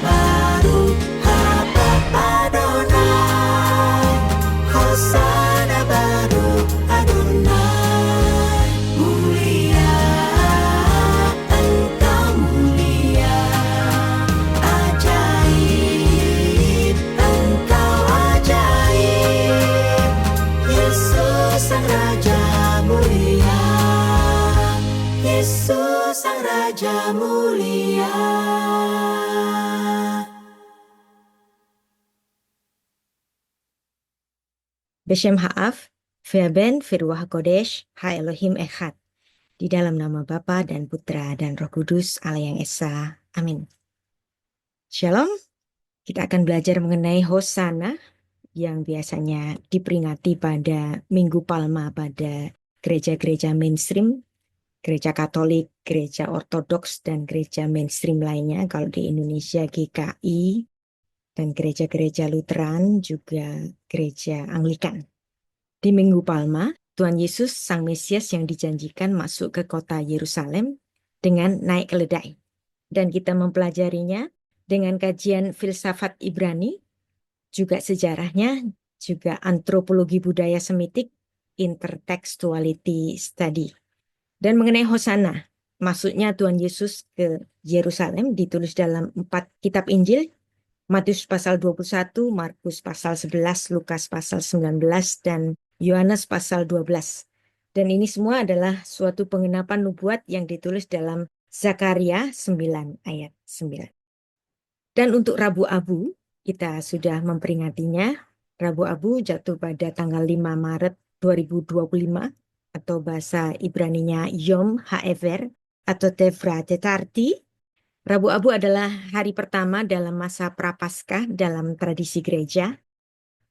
Baruch haba Adonai, Hosana Baruch Adonai. Mulia, Engkau mulia, ajaib, Engkau ajaib. Yesus Sang Raja mulia, Yesus Sang Raja mulia. Beshem Ha'af, Verben, Verruach HaKodesh, Ha-Elohim Echad. Di dalam nama Bapa dan Putra dan Roh Kudus, Allah yang Esa. Amin. Shalom, kita akan belajar mengenai Hosana yang biasanya diperingati pada Minggu Palma pada gereja-gereja mainstream, gereja Katolik, gereja Ortodoks, dan gereja mainstream lainnya. Kalau di Indonesia GKI, dan gereja-gereja Lutheran, juga gereja Anglikan. Di Minggu Palma, Tuhan Yesus Sang Mesias yang dijanjikan masuk ke kota Yerusalem dengan naik keledai. Dan kita mempelajarinya dengan kajian filsafat Ibrani, juga sejarahnya, juga antropologi budaya Semitik, intertextuality study. Dan mengenai Hosana, masuknya Tuhan Yesus ke Yerusalem ditulis dalam 4 kitab Injil, Matius pasal 21, Markus pasal 11, Lukas pasal 19, dan Yohanes pasal 12. Dan ini semua adalah suatu pengenapan nubuat yang ditulis dalam Zakaria 9 ayat 9. Dan untuk Rabu Abu, kita sudah memperingatinya. Rabu Abu jatuh pada tanggal 5 Maret 2025, atau bahasa Ibraninya Yom HaEver atau Tevra Tetarti. Rabu Abu adalah hari pertama dalam masa Prapaskah dalam tradisi gereja,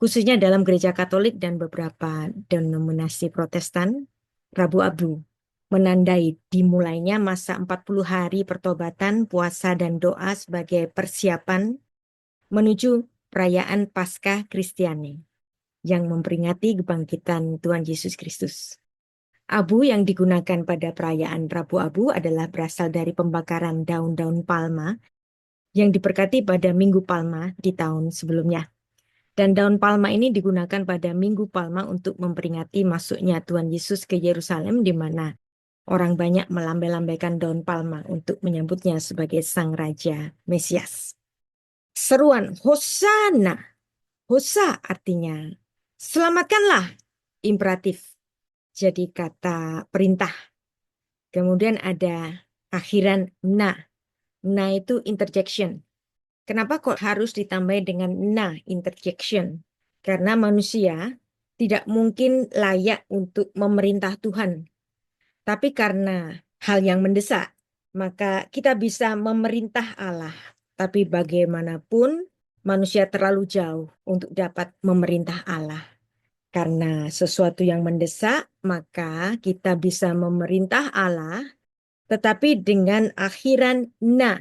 khususnya dalam gereja Katolik dan beberapa denominasi Protestan. Rabu Abu menandai dimulainya masa 40 hari pertobatan, puasa, dan doa sebagai persiapan menuju perayaan Paskah Kristiani yang memperingati kebangkitan Tuhan Yesus Kristus. Abu yang digunakan pada perayaan Rabu Abu adalah berasal dari pembakaran daun-daun palma yang diberkati pada Minggu Palma di tahun sebelumnya. Dan daun palma ini digunakan pada Minggu Palma untuk memperingati masuknya Tuhan Yesus ke Yerusalem, di mana orang banyak melambai-lambaikan daun palma untuk menyambutnya sebagai Sang Raja Mesias. Seruan Hosana, Hosa artinya selamatkanlah, imperatif, jadi kata perintah. Kemudian ada akhiran na. Na itu interjection. Kenapa kok harus ditambah dengan na, interjection? Karena manusia tidak mungkin layak untuk memerintah Tuhan. Tapi karena hal yang mendesak, maka kita bisa memerintah Allah. Tapi bagaimanapun manusia terlalu jauh untuk dapat memerintah Allah. Karena sesuatu yang mendesak, maka kita bisa memerintah Allah, tetapi dengan akhiran na,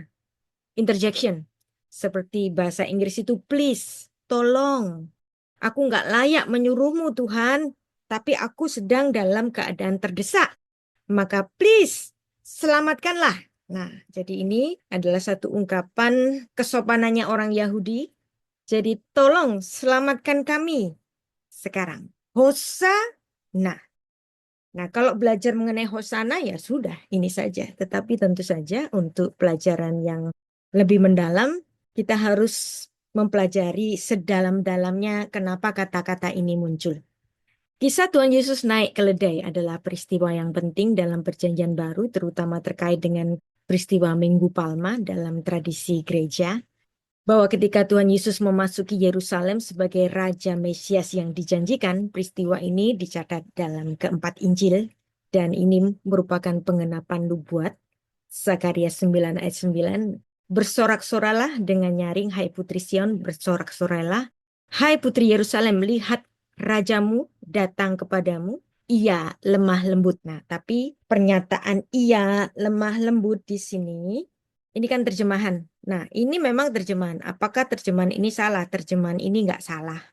interjection. Seperti bahasa Inggris itu please, tolong. Aku nggak layak menyuruhmu Tuhan, tapi aku sedang dalam keadaan terdesak. Maka please, selamatkanlah. Nah, jadi ini adalah satu ungkapan kesopanannya orang Yahudi. Jadi tolong selamatkan kami sekarang. Hosana. Nah, kalau belajar mengenai Hosana ya sudah, ini saja. Tetapi tentu saja untuk pelajaran yang lebih mendalam, kita harus mempelajari sedalam-dalamnya kenapa kata-kata ini muncul. Kisah Tuhan Yesus naik keledai adalah peristiwa yang penting dalam Perjanjian Baru, terutama terkait dengan peristiwa Minggu Palma dalam tradisi gereja. Bahwa ketika Tuhan Yesus memasuki Yerusalem sebagai Raja Mesias yang dijanjikan, peristiwa ini dicatat dalam keempat Injil, dan ini merupakan pengenapan nubuat. Zakaria 9 ayat 9, bersorak-soralah dengan nyaring, hai putri Sion, bersorak-soralah. Hai putri Yerusalem, lihat rajamu datang kepadamu, ia lemah lembut. Nah, tapi pernyataan ia lemah lembut di sini, ini kan terjemahan. Nah, ini memang terjemahan. Apakah terjemahan ini salah? Terjemahan ini nggak salah.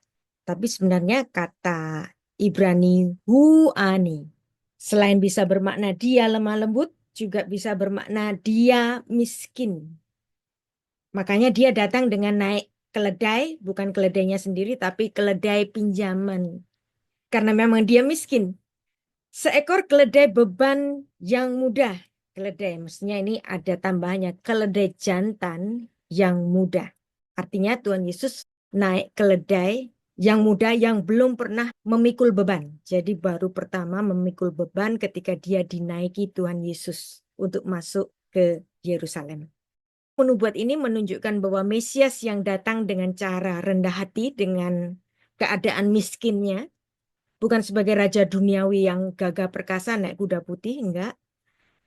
Tapi sebenarnya kata Ibrani huani, selain bisa bermakna dia lemah lembut, juga bisa bermakna dia miskin. Makanya dia datang dengan naik keledai, bukan keledainya sendiri, tapi keledai pinjaman. Karena memang dia miskin. Seekor keledai beban yang mudah. Keledai, maksudnya ini ada tambahannya. Keledai jantan yang mudah. Artinya Tuhan Yesus naik keledai yang muda yang belum pernah memikul beban. Jadi baru pertama memikul beban ketika dia dinaiki Tuhan Yesus untuk masuk ke Yerusalem. Penubuat ini menunjukkan bahwa Mesias yang datang dengan cara rendah hati, dengan keadaan miskinnya, bukan sebagai raja duniawi yang gagah perkasa naik kuda putih, enggak.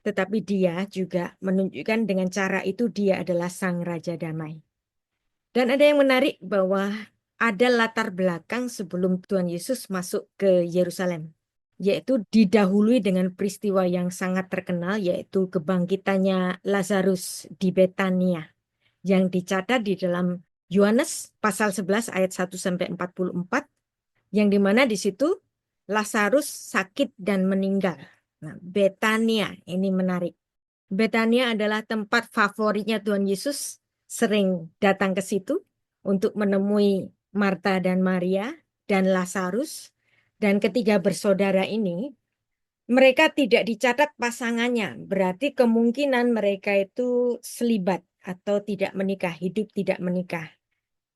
Tetapi dia juga menunjukkan dengan cara itu dia adalah sang raja damai. Dan ada yang menarik bahwa ada latar belakang sebelum Tuhan Yesus masuk ke Yerusalem, yaitu didahului dengan peristiwa yang sangat terkenal, yaitu kebangkitannya Lazarus di Betania, yang dicatat di dalam Yohanes pasal 11 ayat 1-44, yang dimana di situ Lazarus sakit dan meninggal. Nah, Betania ini menarik. Betania adalah tempat favoritnya Tuhan Yesus, sering datang ke situ untuk menemui Marta dan Maria dan Lazarus. Dan ketiga bersaudara ini, mereka tidak dicatat pasangannya, berarti kemungkinan mereka itu selibat atau tidak menikah, hidup tidak menikah.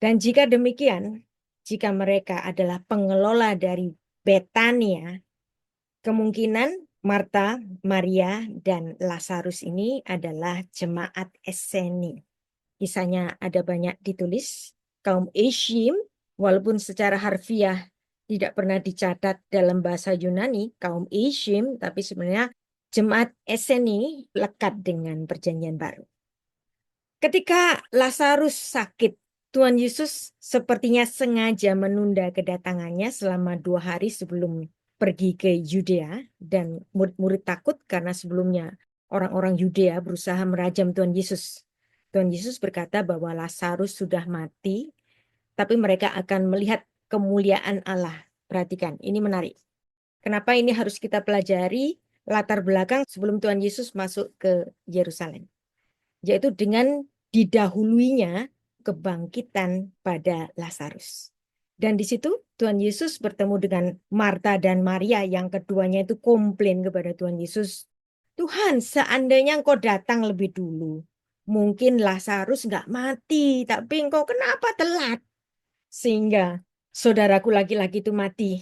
Dan jika demikian, jika mereka adalah pengelola dari Betania, kemungkinan Marta, Maria, dan Lazarus ini adalah jemaat Esseni. Kisahnya ada banyak ditulis. Kaum Eshim, walaupun secara harfiah tidak pernah dicatat dalam bahasa Yunani, kaum Eshim, tapi sebenarnya jemaat Esseni lekat dengan perjanjian baru. Ketika Lazarus sakit, Tuhan Yesus sepertinya sengaja menunda kedatangannya selama 2 hari sebelum pergi ke Yudea, dan murid-murid takut karena sebelumnya orang-orang Yudea berusaha merajam Tuhan Yesus. Tuhan Yesus berkata bahwa Lazarus sudah mati, tapi mereka akan melihat kemuliaan Allah. Perhatikan, ini menarik. Kenapa ini harus kita pelajari latar belakang sebelum Tuhan Yesus masuk ke Yerusalem? Yaitu dengan didahuluinya kebangkitan pada Lazarus. Dan di situ Tuhan Yesus bertemu dengan Marta dan Maria, yang keduanya itu komplain kepada Tuhan Yesus. Tuhan, seandainya engkau datang lebih dulu, mungkin Lazarus nggak mati, tapi engkau kenapa telat? Sehingga saudaraku laki-laki itu mati.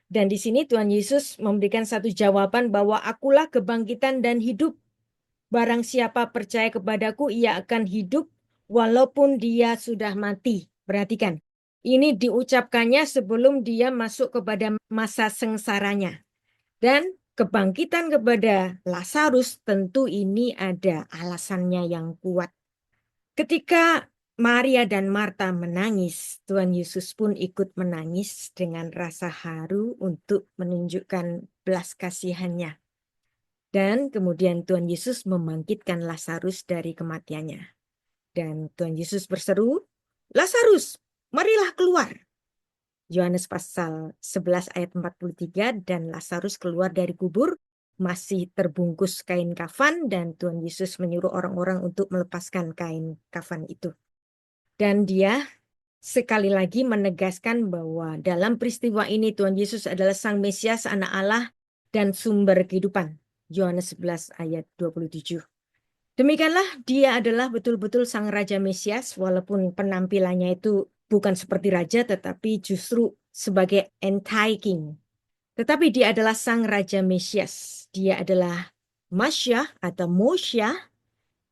Dan di sini Tuhan Yesus memberikan satu jawaban bahwa akulah kebangkitan dan hidup. Barang siapa percaya kepadaku, ia akan hidup walaupun dia sudah mati. Perhatikan, ini diucapkannya sebelum dia masuk kepada masa sengsaranya. Dan kebangkitan kepada Lazarus tentu ini ada alasannya yang kuat. Ketika Maria dan Marta menangis, Tuhan Yesus pun ikut menangis dengan rasa haru untuk menunjukkan belas kasihannya. Dan kemudian Tuhan Yesus membangkitkan Lazarus dari kematiannya. Dan Tuhan Yesus berseru, Lazarus, marilah keluar. Yohanes pasal 11 ayat 43, dan Lazarus keluar dari kubur, masih terbungkus kain kafan, dan Tuhan Yesus menyuruh orang-orang untuk melepaskan kain kafan itu. Dan dia sekali lagi menegaskan bahwa dalam peristiwa ini Tuhan Yesus adalah Sang Mesias, Anak Allah, dan sumber kehidupan. Yohanes 11 ayat 27. Demikianlah dia adalah betul-betul Sang Raja Mesias, walaupun penampilannya itu bukan seperti raja, tetapi justru sebagai anti-king. Tetapi dia adalah Sang Raja Mesias. Dia adalah Masyah atau Mosyah,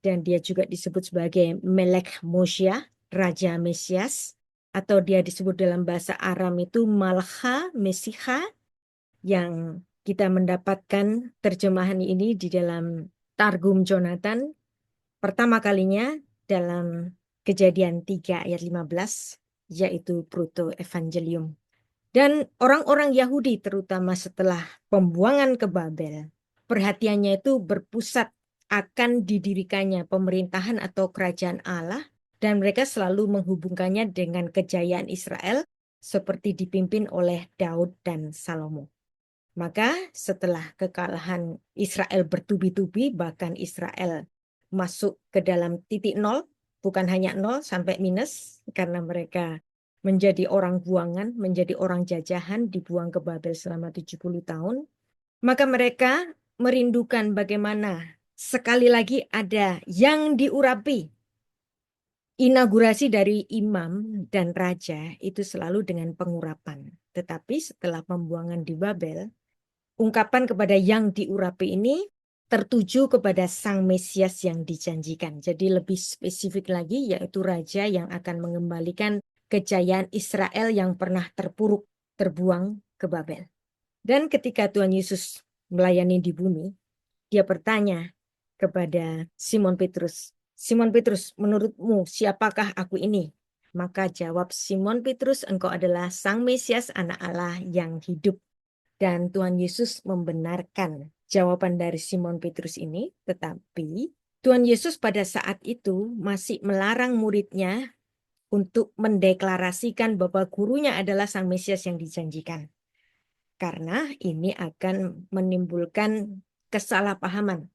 dan dia juga disebut sebagai Melek Mosyah, Raja Mesias, atau dia disebut dalam bahasa Aram itu Malcha Mesiha, yang kita mendapatkan terjemahan ini di dalam Targum Jonathan pertama kalinya dalam Kejadian 3 ayat 15, yaitu Proto Evangelium. Dan orang-orang Yahudi terutama setelah pembuangan ke Babel, perhatiannya itu berpusat akan didirikannya pemerintahan atau kerajaan Allah, dan mereka selalu menghubungkannya dengan kejayaan Israel seperti dipimpin oleh Daud dan Salomo. Maka setelah kekalahan Israel bertubi-tubi, bahkan Israel masuk ke dalam titik nol, bukan hanya 0 sampai minus, karena mereka menjadi orang buangan, menjadi orang jajahan, dibuang ke Babel selama 70 tahun. Maka mereka merindukan bagaimana sekali lagi ada yang diurapi. Inaugurasi dari imam dan raja itu selalu dengan pengurapan. Tetapi setelah pembuangan di Babel, ungkapan kepada yang diurapi ini tertuju kepada Sang Mesias yang dijanjikan. Jadi lebih spesifik lagi, yaitu raja yang akan mengembalikan kejayaan Israel yang pernah terpuruk, terbuang ke Babel. Dan ketika Tuhan Yesus melayani di bumi, dia bertanya kepada Simon Petrus, Simon Petrus, menurutmu siapakah aku ini? Maka jawab Simon Petrus, engkau adalah Sang Mesias, Anak Allah yang hidup. Dan Tuhan Yesus membenarkan jawaban dari Simon Petrus ini, tetapi Tuhan Yesus pada saat itu masih melarang muridnya untuk mendeklarasikan bahwa gurunya adalah Sang Mesias yang dijanjikan. Karena ini akan menimbulkan kesalahpahaman.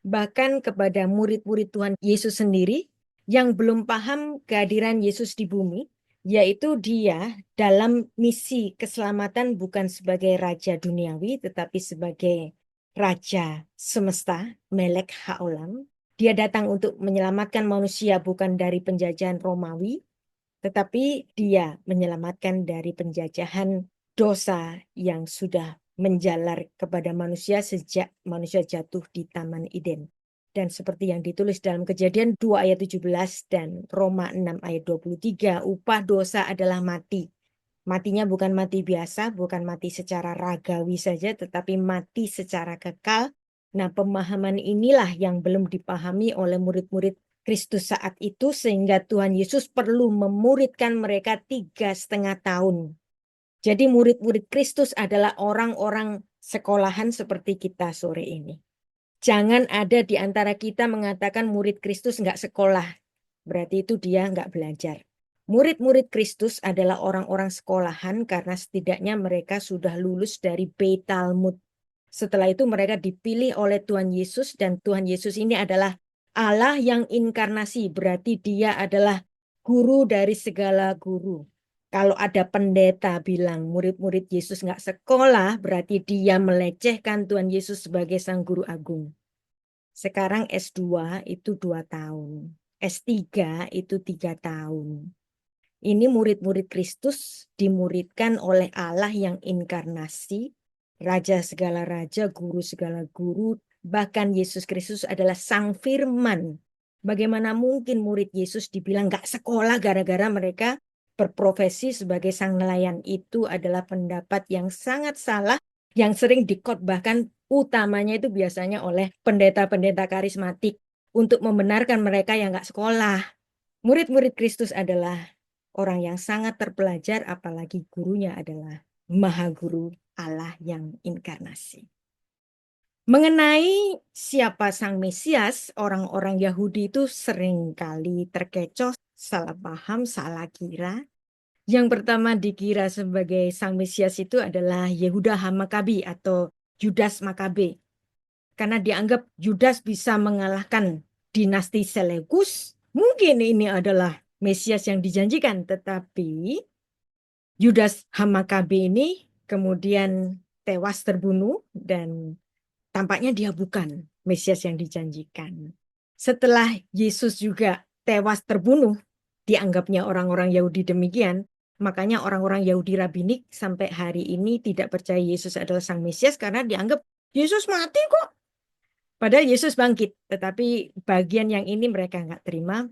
Bahkan kepada murid-murid Tuhan Yesus sendiri yang belum paham kehadiran Yesus di bumi, yaitu dia dalam misi keselamatan bukan sebagai raja duniawi, tetapi sebagai raja semesta, Melek Haolam. Dia datang untuk menyelamatkan manusia bukan dari penjajahan Romawi, tetapi dia menyelamatkan dari penjajahan dosa yang sudah menjalar kepada manusia sejak manusia jatuh di Taman Eden. Dan seperti yang ditulis dalam Kejadian 2 ayat 17 dan Roma 6 ayat 23, upah dosa adalah mati. Matinya bukan mati biasa, bukan mati secara ragawi saja, tetapi mati secara kekal. Nah, pemahaman inilah yang belum dipahami oleh murid-murid Kristus saat itu, sehingga Tuhan Yesus perlu memuridkan mereka 3,5 tahun. Jadi murid-murid Kristus adalah orang-orang sekolahan seperti kita sore ini. Jangan ada di antara kita mengatakan murid Kristus nggak sekolah. Berarti itu dia nggak belajar. Murid-murid Kristus adalah orang-orang sekolahan karena setidaknya mereka sudah lulus dari Beit Talmud. Setelah itu mereka dipilih oleh Tuhan Yesus, dan Tuhan Yesus ini adalah Allah yang inkarnasi. Berarti dia adalah guru dari segala guru. Kalau ada pendeta bilang murid-murid Yesus nggak sekolah, berarti dia melecehkan Tuhan Yesus sebagai Sang Guru Agung. Sekarang S2 itu 2 tahun. S3 itu 3 tahun. Ini murid-murid Kristus dimuridkan oleh Allah yang inkarnasi, Raja segala raja, guru segala guru, bahkan Yesus Kristus adalah Sang Firman. Bagaimana mungkin murid Yesus dibilang nggak sekolah gara-gara mereka berprofesi sebagai sang nelayan? Itu adalah pendapat yang sangat salah, yang sering dikhotbahkan utamanya itu biasanya oleh pendeta-pendeta karismatik untuk membenarkan mereka yang nggak sekolah. Murid-murid Kristus adalah orang yang sangat terpelajar, apalagi gurunya adalah Maha Guru Allah yang inkarnasi. Mengenai siapa Sang Mesias, orang-orang Yahudi itu seringkali terkecoh, salah paham, salah kira. Yang pertama dikira sebagai Sang Mesias itu adalah Yehuda HaMakabi atau Yudas Makabe. Karena dianggap Yudas bisa mengalahkan dinasti Selekus, mungkin ini adalah Mesias yang dijanjikan. Tetapi Yudas HaMakabe ini kemudian tewas terbunuh dan tampaknya dia bukan Mesias yang dijanjikan. Setelah Yesus juga tewas terbunuh, dianggapnya orang-orang Yahudi demikian, makanya orang-orang Yahudi rabbinik sampai hari ini tidak percaya Yesus adalah Sang Mesias karena dianggap Yesus mati kok. Padahal Yesus bangkit, tetapi bagian yang ini mereka nggak terima,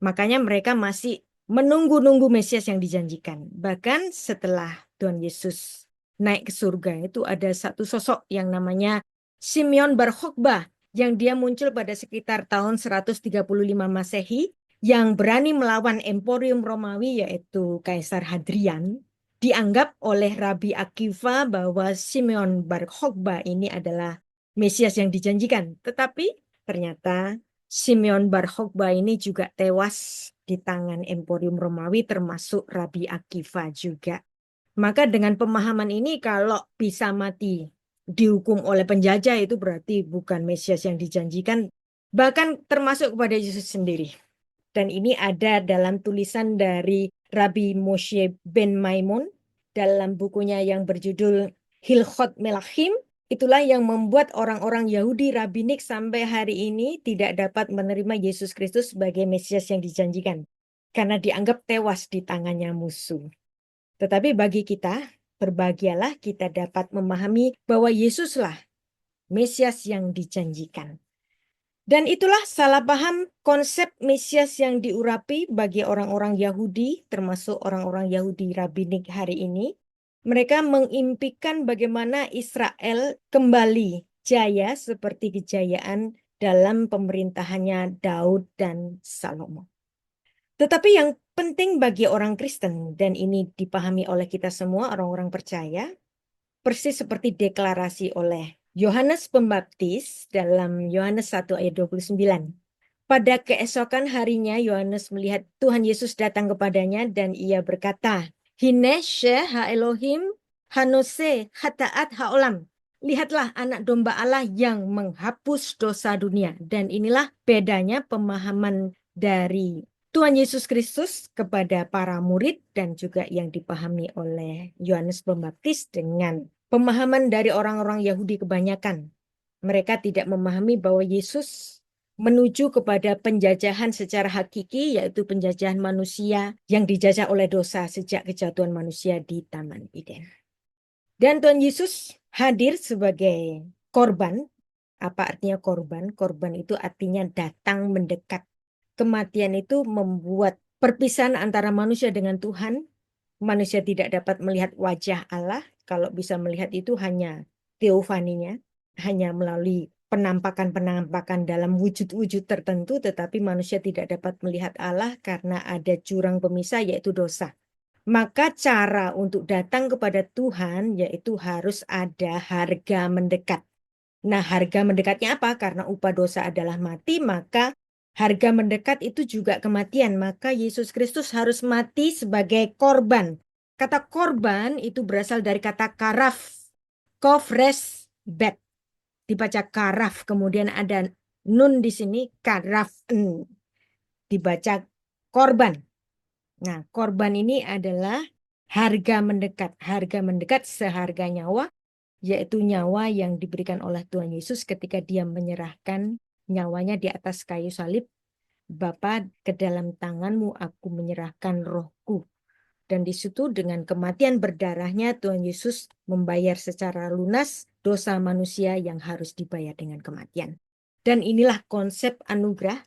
makanya mereka masih menunggu-nunggu Mesias yang dijanjikan. Bahkan setelah Tuhan Yesus naik ke surga, itu ada satu sosok yang namanya Simeon Bar Khokhbah, yang dia muncul pada sekitar tahun 135 Masehi, yang berani melawan Emporium Romawi yaitu Kaisar Hadrian. Dianggap oleh Rabi Akiva bahwa Simeon Bar Khokhbah ini adalah Mesias yang dijanjikan. Tetapi ternyata Simeon Bar Khokhbah ini juga tewas di tangan Emporium Romawi, termasuk Rabi Akiva juga. Maka dengan pemahaman ini, kalau bisa mati dihukum oleh penjajah itu berarti bukan Mesias yang dijanjikan, bahkan termasuk kepada Yesus sendiri. Dan ini ada dalam tulisan dari Rabbi Moshe Ben Maimon dalam bukunya yang berjudul Hilchot Melachim. Itulah yang membuat orang-orang Yahudi rabbinik sampai hari ini tidak dapat menerima Yesus Kristus sebagai Mesias yang dijanjikan. Karena dianggap tewas di tangannya musuh. Tetapi bagi kita, berbahagialah kita dapat memahami bahwa Yesuslah Mesias yang dijanjikan. Dan itulah salah paham konsep Mesias yang diurapi bagi orang-orang Yahudi, termasuk orang-orang Yahudi rabbinik hari ini. Mereka mengimpikan bagaimana Israel kembali jaya seperti kejayaan dalam pemerintahannya Daud dan Salomo. Tetapi yang penting bagi orang Kristen, dan ini dipahami oleh kita semua orang-orang percaya, persis seperti deklarasi oleh Yohanes Pembaptis dalam Yohanes 1 ayat 29. Pada keesokan harinya Yohanes melihat Tuhan Yesus datang kepadanya dan ia berkata, Hine she ha Elohim hanose hataat haolam. Lihatlah anak domba Allah yang menghapus dosa dunia. Dan inilah bedanya pemahaman dari Tuhan Yesus Kristus kepada para murid dan juga yang dipahami oleh Yohanes Pembaptis dengan pemahaman dari orang-orang Yahudi kebanyakan. Mereka tidak memahami bahwa Yesus menuju kepada penjajahan secara hakiki, yaitu penjajahan manusia yang dijajah oleh dosa sejak kejatuhan manusia di Taman Eden. Dan Tuhan Yesus hadir sebagai korban. Apa artinya korban? Korban itu artinya datang mendekat. Kematian itu membuat perpisahan antara manusia dengan Tuhan. Manusia tidak dapat melihat wajah Allah. Kalau bisa melihat itu hanya teofaninya, hanya melalui penampakan-penampakan dalam wujud-wujud tertentu, tetapi manusia tidak dapat melihat Allah karena ada jurang pemisah yaitu dosa. Maka cara untuk datang kepada Tuhan yaitu harus ada harga mendekat. Nah, harga mendekatnya apa? Karena upah dosa adalah mati, maka harga mendekat itu juga kematian. Maka Yesus Kristus harus mati sebagai korban. Kata korban itu berasal dari kata karaf. Kofres bet. Dibaca karaf, kemudian ada nun di sini, karaf, dibaca korban. Nah, korban ini adalah harga mendekat. Harga mendekat seharga nyawa, yaitu nyawa yang diberikan oleh Tuhan Yesus ketika dia menyerahkan nyawanya di atas kayu salib. Bapa, ke dalam tanganmu aku menyerahkan rohku. Dan di situ dengan kematian berdarahnya Tuhan Yesus membayar secara lunas dosa manusia yang harus dibayar dengan kematian. Dan inilah konsep anugerah.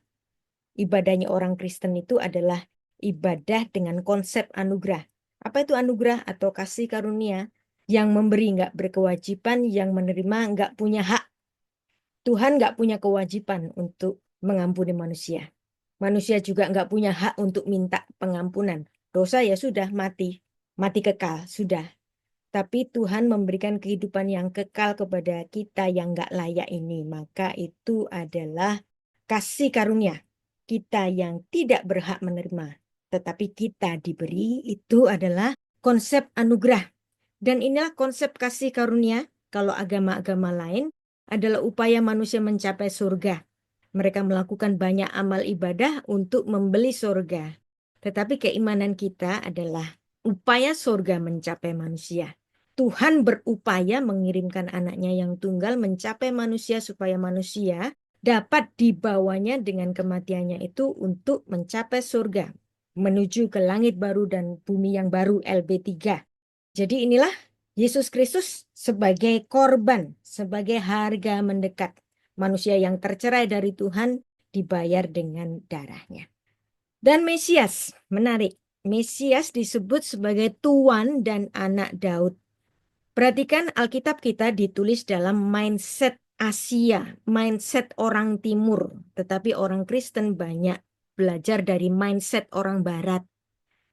Ibadahnya orang Kristen itu adalah ibadah dengan konsep anugerah. Apa itu anugerah atau kasih karunia? Yang memberi nggak berkewajiban, yang menerima nggak punya hak. Tuhan nggak punya kewajiban untuk mengampuni manusia. Manusia juga nggak punya hak untuk minta pengampunan. Dosa ya sudah mati kekal, sudah. Tapi Tuhan memberikan kehidupan yang kekal kepada kita yang nggak layak ini. Maka itu adalah kasih karunia. Kita yang tidak berhak menerima. Tetapi kita diberi, itu adalah konsep anugerah. Dan inilah konsep kasih karunia. Kalau agama-agama lain adalah upaya manusia mencapai surga. Mereka melakukan banyak amal ibadah untuk membeli surga. Tetapi keimanan kita adalah upaya surga mencapai manusia. Tuhan berupaya mengirimkan anaknya yang tunggal mencapai manusia supaya manusia dapat dibawanya dengan kematiannya itu untuk mencapai surga. Menuju ke langit baru dan bumi yang baru LB3. Jadi inilah Yesus Kristus sebagai korban, sebagai harga mendekat. Manusia yang tercerai dari Tuhan dibayar dengan darahnya. Dan Mesias, menarik. Mesias disebut sebagai tuan dan anak Daud. Perhatikan Alkitab kita ditulis dalam mindset Asia, mindset orang Timur. Tetapi orang Kristen banyak belajar dari mindset orang Barat.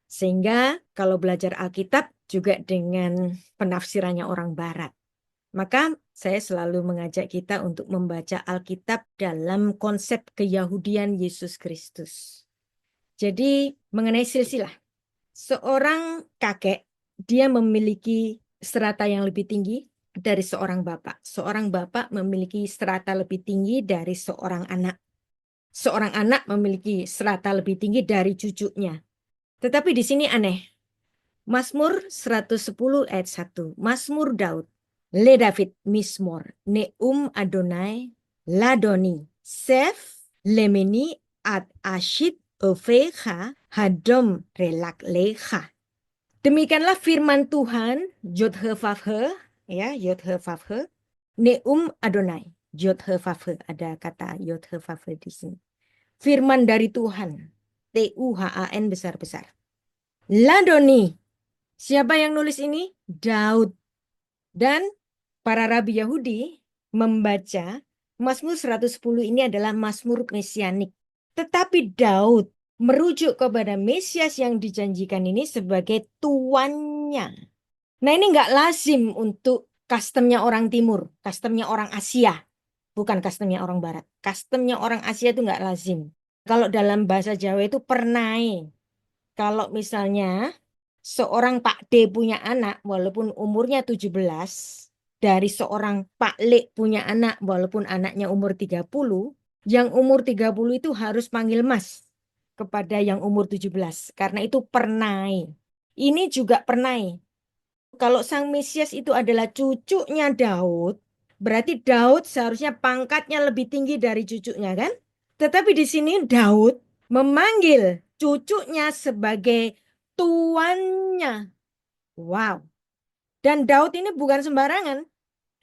Sehingga kalau belajar Alkitab juga dengan penafsirannya orang Barat. Maka saya selalu mengajak kita untuk membaca Alkitab dalam konsep keyahudian Yesus Kristus. Jadi mengenai silsilah, seorang kakek dia memiliki strata yang lebih tinggi dari seorang bapak. Seorang bapak memiliki strata lebih tinggi dari seorang anak. seorang anak memiliki strata lebih tinggi dari cucunya. Tetapi di sini aneh. Mazmur 110 ayat 1. Mazmur Daud. Le David mismor neum Adonai ladoni sef lemeni ad ashit ofecha hadom relak lecha. Demikianlah firman Tuhan, Yod-He-Vav-He, ya, Yod-He-Vav-He, neum Adonai, Yod-He-Vav-He, ada kata Yod-He-Vav-He di sini. Firman dari Tuhan, T-U-H-A-N besar-besar. Ladoni, siapa yang nulis ini? Daud. Dan para rabi Yahudi membaca Mazmur 110 ini adalah Mazmur Mesianik. Tetapi Daud merujuk kepada Mesias yang dijanjikan ini sebagai tuannya. Nah, ini nggak lazim untuk customnya orang Timur, customnya orang Asia, bukan customnya orang Barat. Customnya orang Asia itu nggak lazim. Kalau dalam bahasa Jawa itu pernai. Kalau misalnya seorang Pak D punya anak walaupun umurnya 17, dari seorang Pak L punya anak walaupun anaknya umur 30, yang umur 30 itu harus panggil Mas kepada yang umur 17 karena itu pernai. Ini juga pernai. Kalau Sang Mesias itu adalah cucunya Daud, berarti Daud seharusnya pangkatnya lebih tinggi dari cucunya kan? Tetapi di sini Daud memanggil cucunya sebagai tuannya. Wow. Dan Daud ini bukan sembarangan.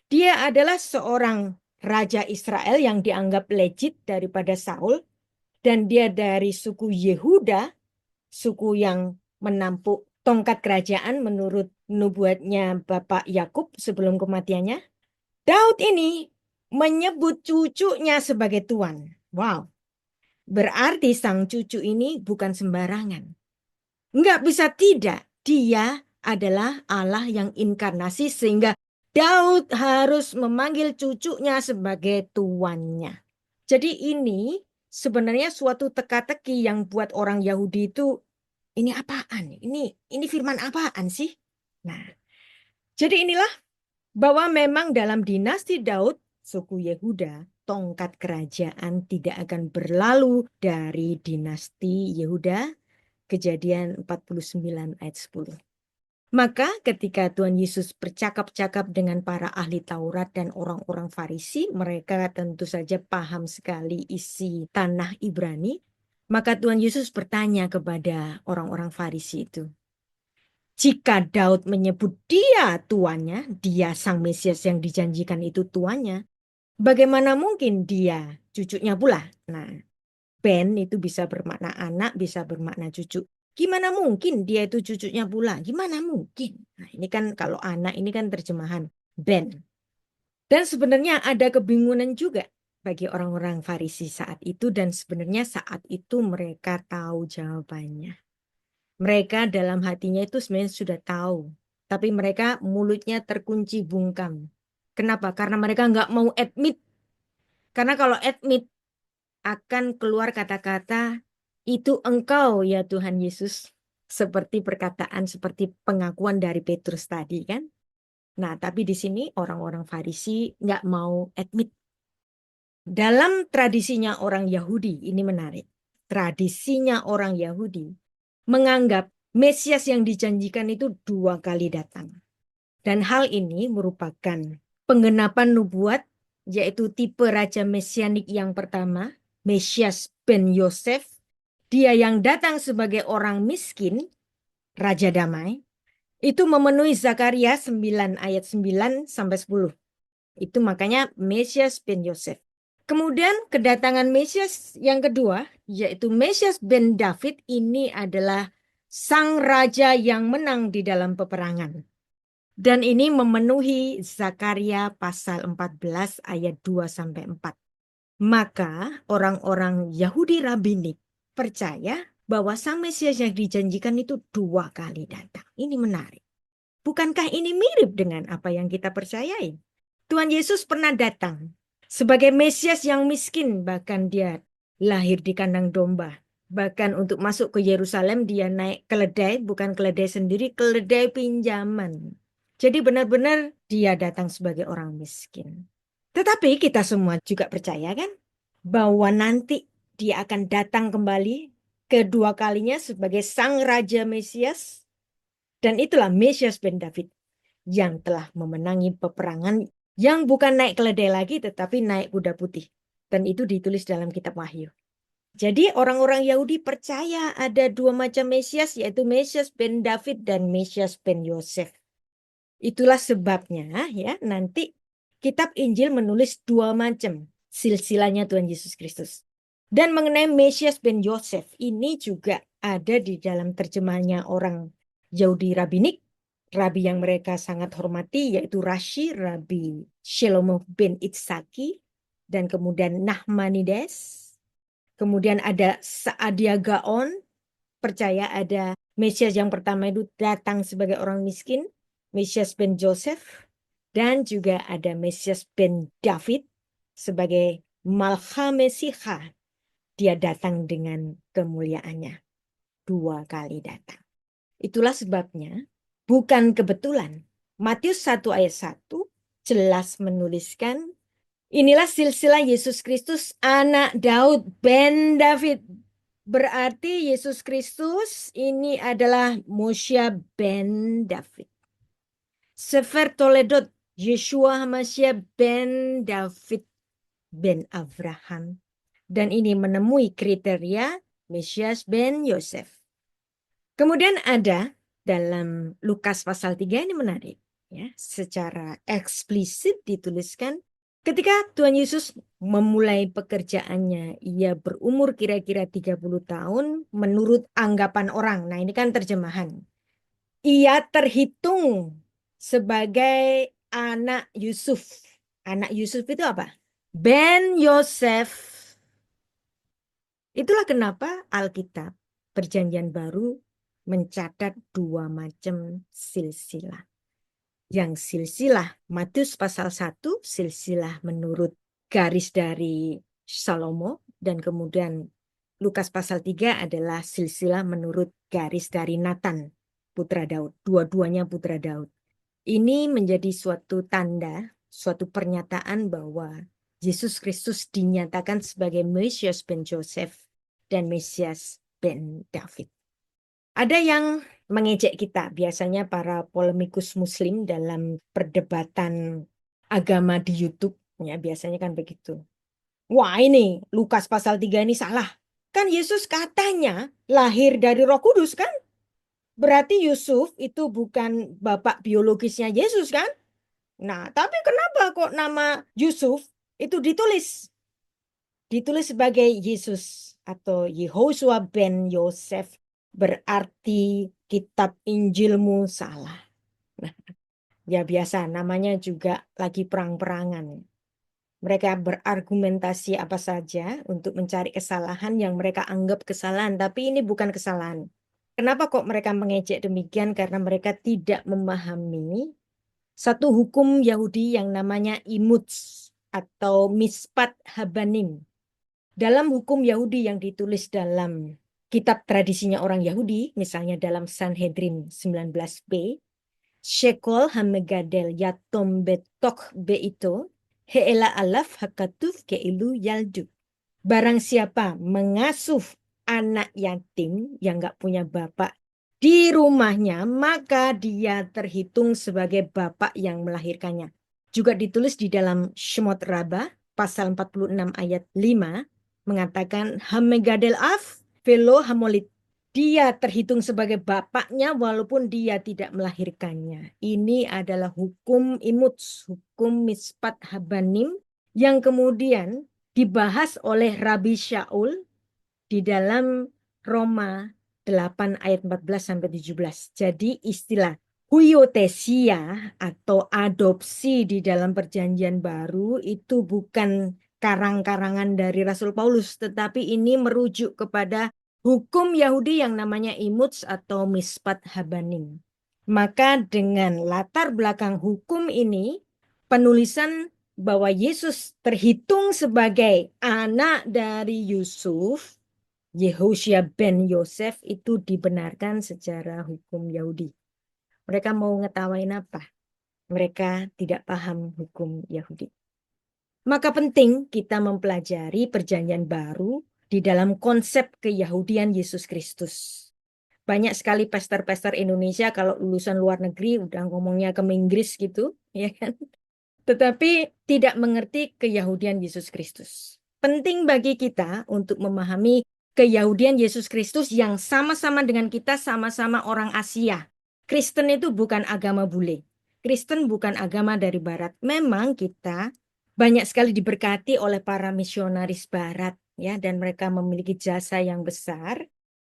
Dia adalah seorang raja Israel yang dianggap legit daripada Saul. Dan dia dari suku Yehuda, suku yang menampuk tongkat kerajaan menurut nubuatnya Bapak Yakub sebelum kematiannya. Daud ini menyebut cucunya sebagai tuan. Wow. Berarti sang cucu ini bukan sembarangan. Enggak bisa tidak. Dia adalah Allah yang inkarnasi sehingga Daud harus memanggil cucunya sebagai tuannya. Jadi ini sebenarnya suatu teka-teki yang buat orang Yahudi itu, ini apaan? Ini firman apaan sih? Nah, jadi inilah bahwa memang dalam dinasti Daud, suku Yehuda, tongkat kerajaan tidak akan berlalu dari dinasti Yehuda. Kejadian 49 ayat 10. Maka ketika Tuhan Yesus bercakap-cakap dengan para ahli Taurat dan orang-orang Farisi, mereka tentu saja paham sekali isi tanah Ibrani. Maka Tuhan Yesus bertanya kepada orang-orang Farisi itu, jika Daud menyebut dia tuannya, dia sang Mesias yang dijanjikan itu tuannya, bagaimana mungkin dia cucunya pula? Nah, Ben itu bisa bermakna anak, bisa bermakna cucu. Gimana mungkin dia itu cucunya pula? Gimana mungkin? Nah, ini kan kalau anak ini kan terjemahan Ben. Dan sebenarnya ada kebingungan juga bagi orang-orang Farisi saat itu dan sebenarnya saat itu mereka tahu jawabannya. Mereka dalam hatinya itu sebenarnya sudah tahu. Tapi mereka mulutnya terkunci bungkam. Kenapa? Karena mereka nggak mau admit. Karena kalau admit akan keluar kata-kata, itu engkau ya Tuhan Yesus. Seperti perkataan, seperti pengakuan dari Petrus tadi kan. Nah, tapi di sini orang-orang Farisi nggak mau admit. Dalam tradisinya orang Yahudi, ini menarik. Tradisinya orang Yahudi menganggap Mesias yang dijanjikan itu 2 kali datang. Dan hal ini merupakan penggenapan nubuat, yaitu tipe Raja Mesianik yang pertama, Mesias ben Yosef, dia yang datang sebagai orang miskin, Raja Damai, itu memenuhi Zakaria 9 ayat 9 sampai 10. Itu makanya Mesias ben Yosef. Kemudian kedatangan Mesias yang kedua, yaitu Mesias ben David, ini adalah sang raja yang menang di dalam peperangan. Dan ini memenuhi Zakaria pasal 14 ayat 2 sampai 4. Maka orang-orang Yahudi rabbinik percaya bahwa sang Mesias yang dijanjikan itu 2 kali datang. Ini menarik. Bukankah ini mirip dengan apa yang kita percayai? Tuhan Yesus pernah datang sebagai Mesias yang miskin, bahkan dia lahir di kandang domba. Bahkan untuk masuk ke Yerusalem dia naik keledai, bukan keledai sendiri, keledai pinjaman. Jadi benar-benar dia datang sebagai orang miskin. Tetapi kita semua juga percaya kan bahwa nanti dia akan datang kembali kedua kalinya sebagai Sang Raja Mesias. Dan itulah Mesias ben David yang telah memenangi peperangan yang bukan naik keledai lagi tetapi naik kuda putih. Dan itu ditulis dalam kitab Wahyu. Jadi orang-orang Yahudi percaya ada dua macam Mesias, yaitu Mesias ben David dan Mesias ben Yosef. Itulah sebabnya ya nanti kitab Injil menulis dua macam silsilahnya Tuhan Yesus Kristus. Dan mengenai Mesias ben Yosef ini juga ada di dalam terjemahannya orang Yahudi Rabinik, rabi yang mereka sangat hormati yaitu Rashi, Rabi Shelomo ben Itzaki, dan kemudian Nahmanides. Kemudian ada Saadia Gaon, percaya ada Mesias yang pertama itu datang sebagai orang miskin, Mesias ben Joseph, dan juga ada Mesias ben David sebagai Malcha Mesiha. Dia datang dengan kemuliaannya. Dua kali datang. Itulah sebabnya bukan kebetulan Matius 1 ayat 1 jelas menuliskan inilah silsilah Yesus Kristus anak Daud ben David. Berarti Yesus Kristus ini adalah Moshe ben David. Sefer Toledot Yeshua HaMashiach ben David ben Abraham. Dan ini menemui kriteria Mesias ben Yosef. Kemudian ada dalam Lukas pasal 3 ini menarik. Ya, secara eksplisit dituliskan ketika Tuhan Yesus memulai pekerjaannya, ia berumur kira-kira 30 tahun menurut anggapan orang. Nah, ini kan terjemahan. Ia terhitung sebagai anak Yusuf. Anak Yusuf itu apa? Ben Yosef. Itulah kenapa Alkitab Perjanjian Baru mencatat dua macam silsilah. Yang silsilah Matius pasal 1, silsilah menurut garis dari Salomo, dan kemudian Lukas pasal 3 adalah silsilah menurut garis dari Nathan, putra Daud. Dua-duanya putra Daud. Ini menjadi suatu tanda, suatu pernyataan bahwa Yesus Kristus dinyatakan sebagai Mesias ben Joseph dan Mesias ben David. Ada yang mengejek kita, biasanya para polemikus muslim dalam perdebatan agama di YouTube, ya biasanya kan begitu. Wah ini Lukas pasal 3 ini salah. Kan Yesus katanya lahir dari Roh Kudus kan? Berarti Yusuf itu bukan bapak biologisnya Yesus kan? Nah, tapi kenapa kok nama Yusuf itu ditulis? Ditulis sebagai Yesus atau Yehoshua ben Yosef, berarti kitab Injilmu salah. Nah, ya biasa namanya juga lagi perang-perangan. Mereka berargumentasi apa saja untuk mencari kesalahan yang mereka anggap kesalahan, tapi ini bukan kesalahan. Kenapa kok mereka mengejek demikian? Karena mereka tidak memahami satu hukum Yahudi yang namanya imuts atau mispat habanim. Dalam hukum Yahudi yang ditulis dalam kitab tradisinya orang Yahudi, misalnya dalam Sanhedrin 19b, Shekol hamegadel yatom betok beito, heela alaf hakatuf keilu yaldu. Barang siapa mengasuh anak yatim yang nggak punya bapak di rumahnya, maka dia terhitung sebagai bapak yang melahirkannya. Juga ditulis di dalam Shemot Rabbah, pasal 46 ayat 5, mengatakan hamegadel af velo hamolit. Dia terhitung sebagai bapaknya walaupun dia tidak melahirkannya. Ini adalah hukum imuts, hukum mispat habanim yang kemudian dibahas oleh Rabbi Shaul di dalam Roma 8 ayat 14 sampai 17. Jadi istilah huiotesia atau adopsi di dalam Perjanjian Baru itu bukan karang-karangan dari Rasul Paulus, tetapi ini merujuk kepada hukum Yahudi yang namanya imuts atau mispat habanim. Maka dengan latar belakang hukum ini, penulisan bahwa Yesus terhitung sebagai anak dari Yusuf, Yehoshua ben Yosef, itu dibenarkan secara hukum Yahudi. Mereka mau ngetawain apa? Mereka tidak paham hukum Yahudi. Maka penting kita mempelajari Perjanjian Baru di dalam konsep keyahudian Yesus Kristus. Banyak sekali pastor-pastor Indonesia kalau lulusan luar negeri udah ngomongnya ke Inggris gitu, ya kan? Tetapi tidak mengerti keyahudian Yesus Kristus. Penting bagi kita untuk memahami keyahudian Yesus Kristus yang sama-sama dengan kita, sama-sama orang Asia. Kristen itu bukan agama bule. Kristen bukan agama dari Barat. Memang kita banyak sekali diberkati oleh para misionaris Barat, ya, dan mereka memiliki jasa yang besar.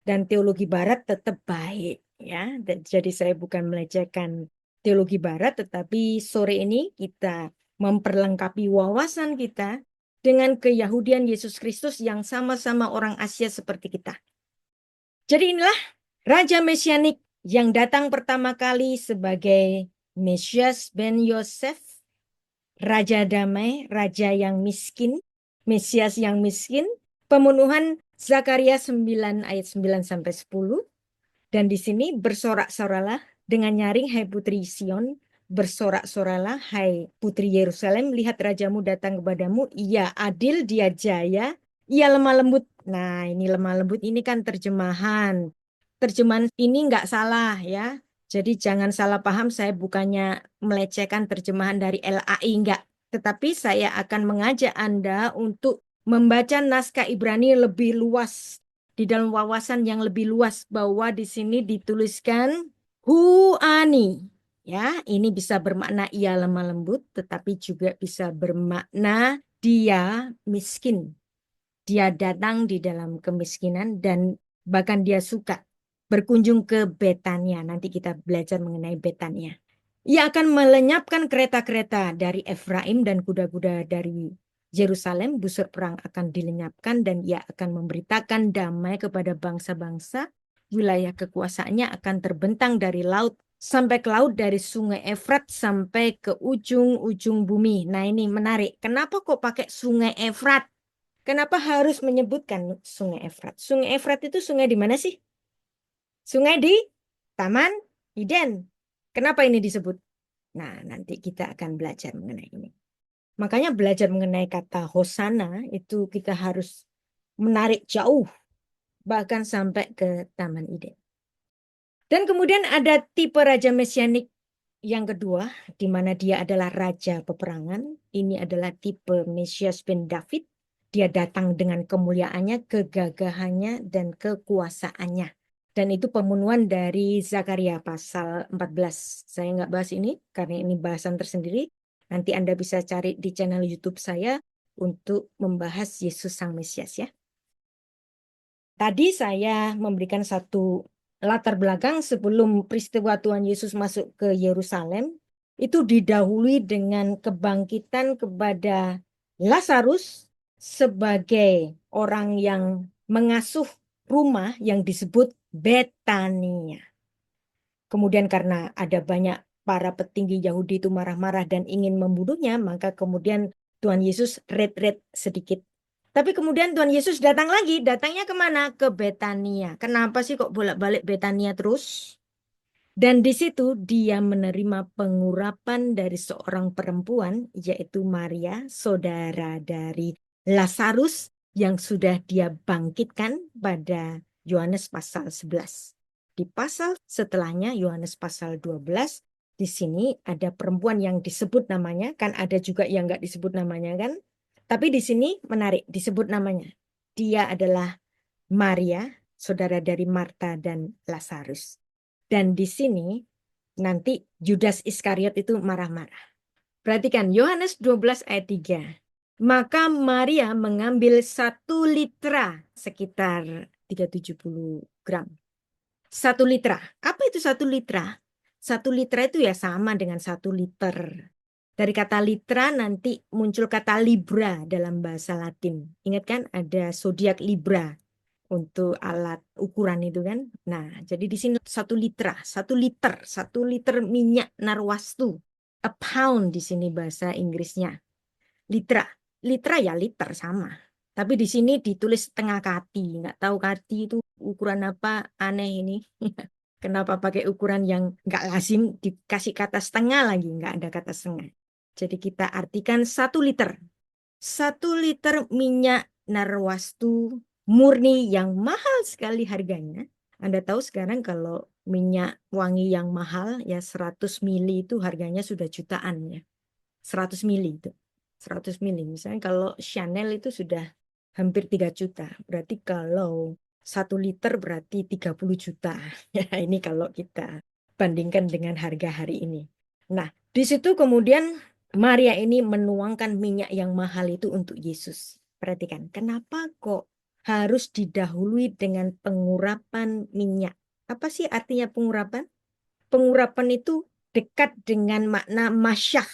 Dan teologi Barat tetap baik, ya. Jadi saya bukan melecehkan teologi Barat, tetapi sore ini kita memperlengkapi wawasan kita dengan keyahudian Yesus Kristus yang sama-sama orang Asia seperti kita. Jadi inilah Raja Mesianik yang datang pertama kali sebagai Mesias ben Yosef, Raja Damai, Raja yang miskin, Mesias yang miskin, pemenuhan Zakaria 9 ayat 9 sampai 10. Dan di sini bersorak-soralah dengan nyaring, hai putri Sion, bersorak-soralah, hai putri Yerusalem, lihat rajamu datang kepadamu, ia adil, dia jaya, ia lemah lembut. Nah, ini lemah lembut ini kan terjemahan. Terjemahan ini nggak salah ya. Jadi jangan salah paham, saya bukannya melecehkan terjemahan dari LAI, enggak. Tetapi saya akan mengajak Anda untuk membaca naskah Ibrani lebih luas, di dalam wawasan yang lebih luas, bahwa di sini dituliskan huani. Ya, ini bisa bermakna ia lemah lembut, tetapi juga bisa bermakna dia miskin. Dia datang di dalam kemiskinan dan bahkan dia suka berkunjung ke Betania. Nanti kita belajar mengenai Betania. Ia akan melenyapkan kereta-kereta dari Efraim dan kuda-kuda dari Yerusalem. Busur perang akan dilenyapkan dan ia akan memberitakan damai kepada bangsa-bangsa. Wilayah kekuasaannya akan terbentang dari laut sampai ke laut, dari sungai Efrat sampai ke ujung-ujung bumi. Nah, ini menarik. Kenapa kok pakai sungai Efrat? Kenapa harus menyebutkan sungai Efrat? Sungai Efrat itu sungai di mana sih? Sungai di Taman Eden. Kenapa ini disebut? Nah, nanti kita akan belajar mengenai ini. Makanya belajar mengenai kata Hosana itu kita harus menarik jauh, bahkan sampai ke Taman Eden. Dan kemudian ada tipe Raja Mesianik yang kedua, di mana dia adalah Raja Peperangan. Ini adalah tipe Mesias ben David. Dia datang dengan kemuliaannya, kegagahannya, dan kekuasaannya. Dan itu pemenuhan dari Zakaria pasal 14. Saya nggak bahas ini karena ini bahasan tersendiri. Nanti Anda bisa cari di channel YouTube saya untuk membahas Yesus Sang Mesias ya. Tadi saya memberikan satu latar belakang sebelum peristiwa Tuhan Yesus masuk ke Yerusalem. Itu didahului dengan kebangkitan kepada Lazarus sebagai orang yang mengasuh rumah yang disebut Betania. Kemudian karena ada banyak para petinggi Yahudi itu marah-marah dan ingin membunuhnya, maka kemudian Tuhan Yesus ret-ret sedikit. Tapi kemudian Tuhan Yesus datang lagi, datangnya kemana? Ke Betania. Kenapa sih kok bolak-balik Betania terus? Dan di situ dia menerima pengurapan dari seorang perempuan, yaitu Maria, saudara dari Lazarus, yang sudah dia bangkitkan pada Yohanes pasal 11. Di pasal setelahnya, Yohanes pasal 12, di sini ada perempuan yang disebut namanya, kan ada juga yang nggak disebut namanya kan? Tapi di sini menarik, disebut namanya. Dia adalah Maria, saudara dari Marta dan Lazarus. Dan di sini nanti Yudas Iskariot itu marah-marah. Perhatikan Yohanes 12 ayat 3. Maka Maria mengambil 1 litra, sekitar 370 gram. 1 litra. Apa itu 1 litra? 1 litra itu ya sama dengan 1 liter. Dari kata litra nanti muncul kata libra dalam bahasa Latin. Ingat kan ada zodiak Libra untuk alat ukuran itu kan. Nah, jadi di sini 1 litra, 1 liter, 1 liter minyak narwastu. A pound di sini bahasa Inggrisnya. Litra, litra ya liter sama. Tapi di sini ditulis setengah kati. Nggak tahu kati itu ukuran apa, aneh ini. Kenapa pakai ukuran yang nggak lazim, dikasih kata setengah lagi, nggak ada kata setengah. Jadi kita artikan 1 liter. 1 liter minyak narwastu murni yang mahal sekali harganya. Anda tahu sekarang kalau minyak wangi yang mahal ya 100 mili itu harganya sudah jutaan ya. 100 mili itu. 100 mili. Misalnya kalau Chanel itu sudah hampir 3 juta. Berarti kalau 1 liter berarti 30 juta. Ya, ini kalau kita bandingkan dengan harga hari ini. Nah, di situ kemudian Maria ini menuangkan minyak yang mahal itu untuk Yesus. Perhatikan, kenapa kok harus didahului dengan pengurapan minyak? Apa sih artinya pengurapan? Pengurapan itu dekat dengan makna masyah.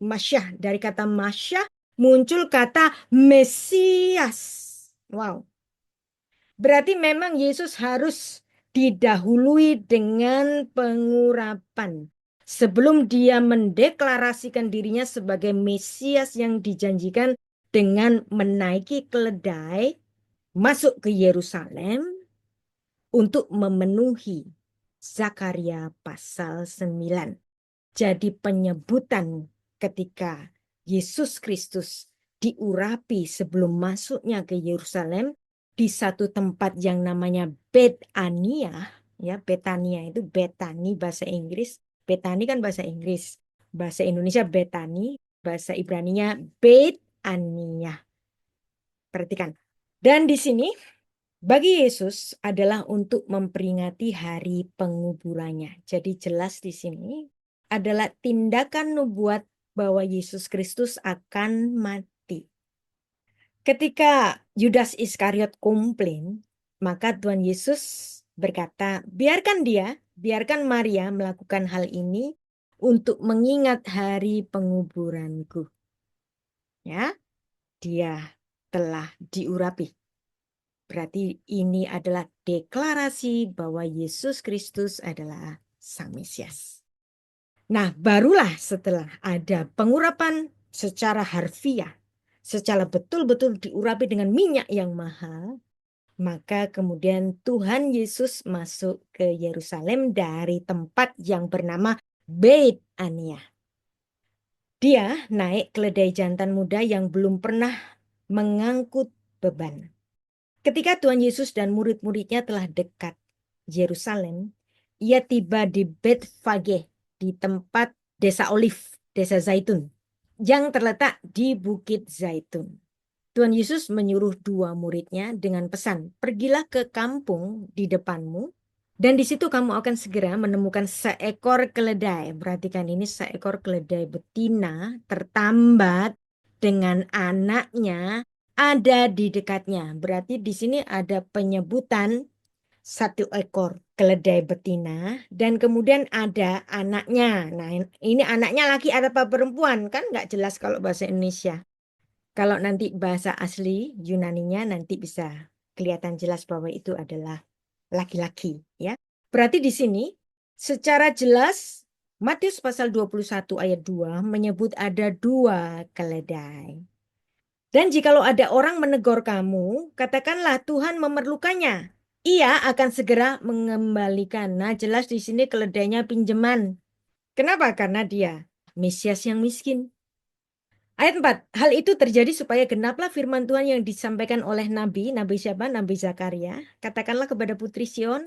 Masyah, dari kata masyah muncul kata Mesias. Wow. Berarti memang Yesus harus didahului dengan pengurapan. Sebelum dia mendeklarasikan dirinya sebagai Mesias yang dijanjikan dengan menaiki keledai masuk ke Yerusalem untuk memenuhi Zakaria pasal 9. Jadi penyebutan ketika Yesus Kristus diurapi sebelum masuknya ke Yerusalem di satu tempat yang namanya Betania, ya Betania itu Betani bahasa Inggris, Betani kan bahasa Inggris, bahasa Indonesia Betani, bahasa Ibraninya Betania. Perhatikan. Dan di sini bagi Yesus adalah untuk memperingati hari penguburannya. Jadi jelas di sini adalah tindakan nubuat bahwa Yesus Kristus akan mati. Ketika Yudas Iskariot komplain, maka Tuhan Yesus berkata, biarkan Maria melakukan hal ini untuk mengingat hari penguburanku. Ya, dia telah diurapi. Berarti ini adalah deklarasi bahwa Yesus Kristus adalah Sang Mesias. Nah, barulah setelah ada pengurapan secara harfiah, secara betul-betul diurapi dengan minyak yang mahal, maka kemudian Tuhan Yesus masuk ke Yerusalem dari tempat yang bernama Beit Ania. Dia naik keledai jantan muda yang belum pernah mengangkut beban. Ketika Tuhan Yesus dan murid-muridnya telah dekat Yerusalem, ia tiba di Betfage, di tempat desa Oliv, desa Zaitun, yang terletak di Bukit Zaitun. Tuhan Yesus menyuruh 2 muridnya dengan pesan, pergilah ke kampung di depanmu, dan di situ kamu akan segera menemukan seekor keledai. Perhatikan ini seekor keledai betina tertambat dengan anaknya ada di dekatnya. Berarti di sini ada penyebutan 1 ekor keledai betina dan kemudian ada anaknya. Nah, ini anaknya laki atau perempuan kan nggak jelas kalau bahasa Indonesia. Kalau nanti bahasa asli Yunaninya nanti bisa kelihatan jelas bahwa itu adalah laki-laki, ya. Berarti di sini secara jelas Matius pasal 21 ayat 2 menyebut ada 2 keledai. Dan jikalau ada orang menegur kamu, katakanlah Tuhan memerlukannya. Ia akan segera mengembalikan. Nah, jelas di sini keledainya pinjaman. Kenapa? Karena dia Mesias yang miskin. Ayat 4, hal itu terjadi supaya genaplah firman Tuhan yang disampaikan oleh Nabi siapa? Nabi Zakaria. Katakanlah kepada putri Sion,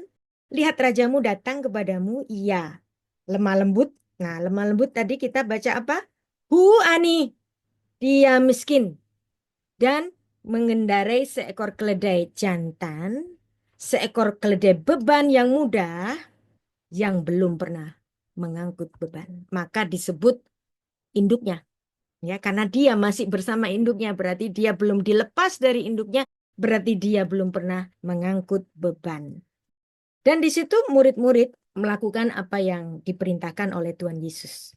lihat rajamu datang kepadamu, ia lemah lembut. Nah, lemah lembut tadi kita baca apa? Ani, dia miskin. Dan mengendarai seekor keledai jantan, seekor keledai beban yang muda, yang belum pernah mengangkut beban. Maka disebut induknya. Ya, karena dia masih bersama induknya, berarti dia belum dilepas dari induknya, berarti dia belum pernah mengangkut beban. Dan di situ murid-murid melakukan apa yang diperintahkan oleh Tuhan Yesus.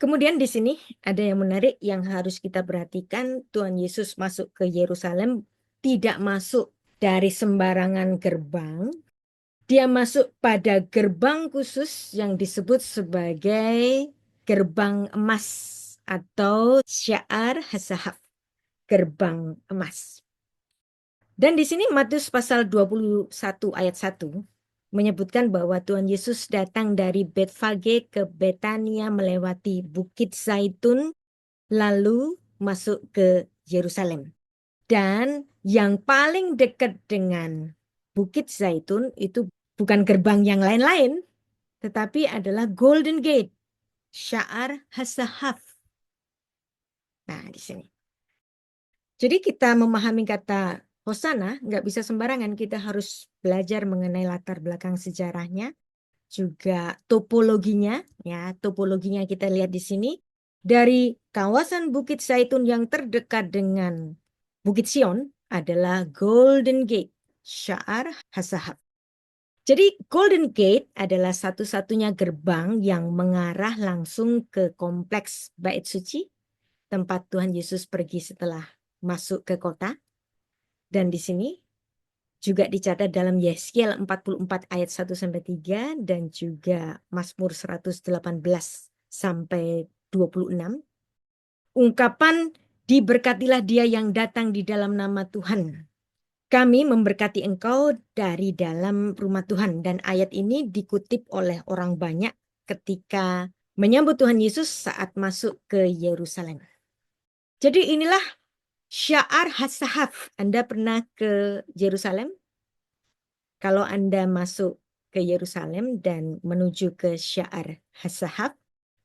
Kemudian di sini ada yang menarik yang harus kita perhatikan. Tuhan Yesus masuk ke Yerusalem tidak masuk dari sembarangan gerbang. Dia masuk pada gerbang khusus yang disebut sebagai gerbang emas atau Sya'ar Hasahaf, gerbang emas. Dan di sini Matius pasal 21 ayat 1 menyebutkan bahwa Tuhan Yesus datang dari Betfage ke Betania melewati Bukit Zaitun lalu masuk ke Yerusalem. Dan yang paling dekat dengan Bukit Zaitun itu bukan gerbang yang lain-lain, tetapi adalah Golden Gate, Sya'ar Hasahaf. Nah, di sini. Jadi kita memahami kata Hosana nggak bisa sembarangan. Kita harus belajar mengenai latar belakang sejarahnya, juga topologinya. Ya, topologinya kita lihat di sini. Dari kawasan Bukit Zaitun yang terdekat dengan Bukit Sion adalah Golden Gate, Sya'ar Hasahaf. Jadi Golden Gate adalah satu-satunya gerbang yang mengarah langsung ke kompleks Bait Suci, tempat Tuhan Yesus pergi setelah masuk ke kota. Dan di sini juga dicatat dalam Yeskiel 44 ayat 1-3 dan juga Mazmur 118 sampai 26. Ungkapan diberkatilah dia yang datang di dalam nama Tuhan. Kami memberkati engkau dari dalam rumah Tuhan. Dan ayat ini dikutip oleh orang banyak ketika menyambut Tuhan Yesus saat masuk ke Yerusalem. Jadi inilah Sya'ar Hasahaf. Anda pernah ke Yerusalem? Kalau Anda masuk ke Yerusalem dan menuju ke Sya'ar Hasahaf,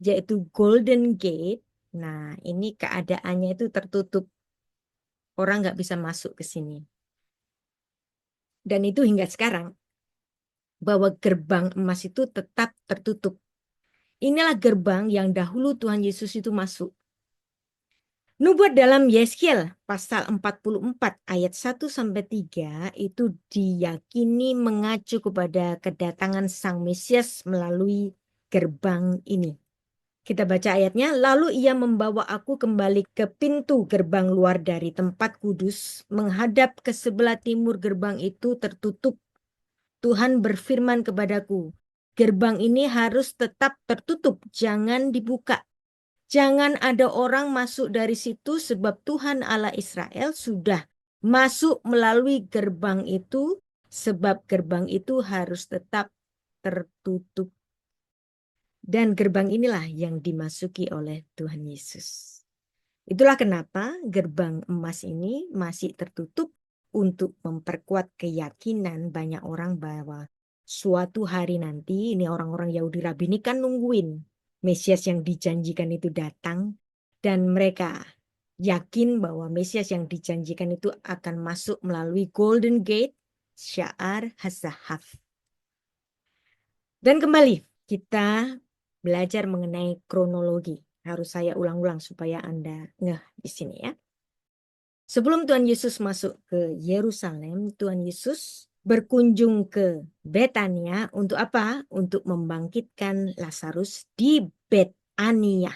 yaitu Golden Gate, nah ini keadaannya itu tertutup. Orang nggak bisa masuk ke sini. Dan itu hingga sekarang, bahwa gerbang emas itu tetap tertutup. Inilah gerbang yang dahulu Tuhan Yesus itu masuk. Nubuat dalam Yeskiel pasal 44 ayat 1-3 itu diyakini mengacu kepada kedatangan Sang Mesias melalui gerbang ini. Kita baca ayatnya, lalu ia membawa aku kembali ke pintu gerbang luar dari tempat kudus, menghadap ke sebelah timur gerbang itu tertutup. Tuhan berfirman kepadaku, gerbang ini harus tetap tertutup, jangan dibuka. Jangan ada orang masuk dari situ sebab Tuhan Allah Israel sudah masuk melalui gerbang itu, sebab gerbang itu harus tetap tertutup. Dan gerbang inilah yang dimasuki oleh Tuhan Yesus. Itulah kenapa gerbang emas ini masih tertutup untuk memperkuat keyakinan banyak orang bahwa suatu hari nanti ini orang-orang Yahudi Rabini kan nungguin Mesias yang dijanjikan itu datang dan mereka yakin bahwa Mesias yang dijanjikan itu akan masuk melalui Golden Gate, Sya'ar Hasahaf. Dan kembali kita belajar mengenai kronologi. Harus saya ulang-ulang supaya Anda ngeh di sini ya. Sebelum Tuhan Yesus masuk ke Yerusalem, Tuhan Yesus berkunjung ke Betania untuk apa? Untuk membangkitkan Lazarus di Betania.